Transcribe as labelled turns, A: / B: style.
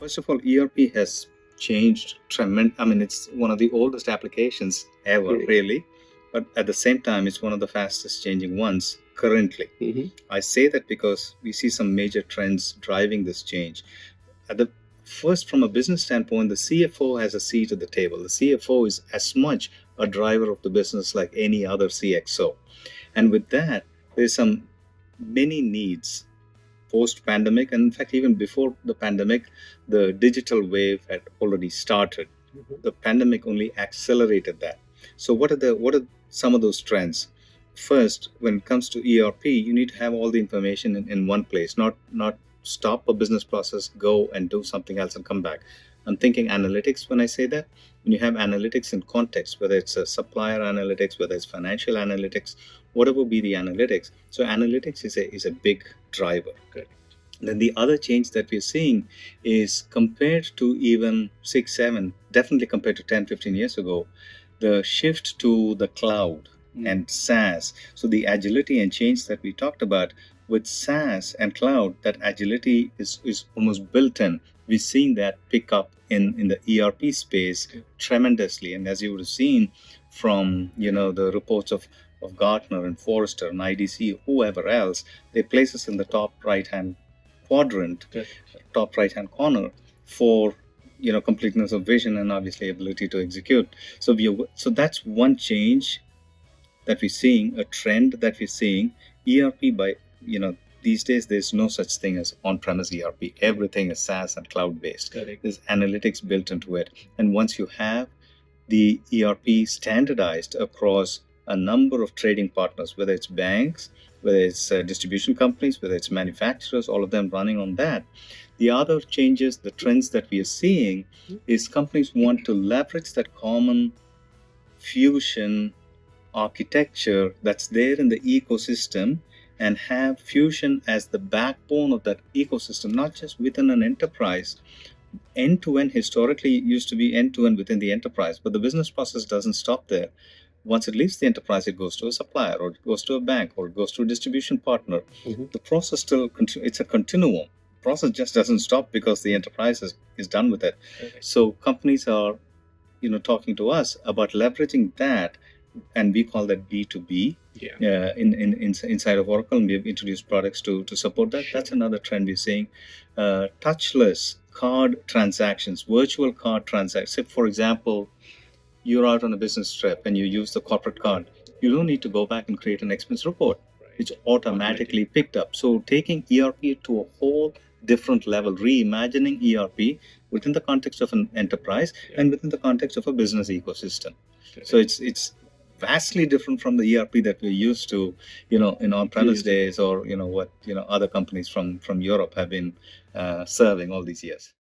A: First of all, ERP has changed tremendous. I mean, it's one of the oldest applications ever, really. But at the same time, it's one of the fastest changing ones currently. I say that because we see some major trends driving this change. At the first, from a business standpoint, the CFO has a seat at the table. The CFO is as much a driver of the business like any other CXO. And with that, there's some many needs post pandemic, and in fact even before the pandemic, the digital wave had already started. The pandemic only accelerated that. So what are some of those trends? First, when it comes to ERP, you need to have all the information in one place, not stop a business process, go and do something else and come back. I'm thinking analytics when I say that. When you have analytics in context, whether it's a supplier analytics, whether it's financial analytics, whatever be the analytics. So analytics is a big driver. Correct. Then the other change that we're seeing is compared to even 6, 7, definitely compared to 10, 15 years ago, the shift to the cloud and SaaS. So the agility and change that we talked about with SaaS and cloud, that agility is almost built in. We're seeing that pick up in the ERP space tremendously. And as you would have seen from the reports of Gartner and Forrester and IDC, whoever else, they place us in the top right-hand quadrant, top right-hand corner for completeness of vision and obviously ability to execute. So that's one change that we're seeing, a trend that we're seeing. ERP these days there's no such thing as on-premise ERP. Everything is SaaS and cloud-based. Correct. There's analytics built into it, and once you have the ERP standardized across a number of trading partners, whether it's banks, whether it's distribution companies, whether it's manufacturers, all of them running on that. The other changes, the trends that we are seeing is companies want to leverage that common Fusion architecture that's there in the ecosystem and have Fusion as the backbone of that ecosystem, not just within an enterprise. End-to-end historically used to be end-to-end within the enterprise, but the business process doesn't stop there. Once it leaves the enterprise, it goes to a supplier, or it goes to a bank, or it goes to a distribution partner. The process still it's a continuum. The process just doesn't stop because the enterprise is done with it. Okay. So companies are talking to us about leveraging that, and we call that B2B. Inside of Oracle, and we've introduced products to support that. Sure. That's another trend we're seeing. Touchless card transactions, virtual card transactions. If, for example, you're out on a business trip and you use the corporate card, you don't need to go back and create an expense report. Right. It's automatically picked up. So taking ERP to a whole different level, reimagining ERP within the context of an enterprise and within the context of a business ecosystem. Okay. So it's vastly different from the ERP that we're used to, in on-premise days, or what other companies from Europe have been serving all these years.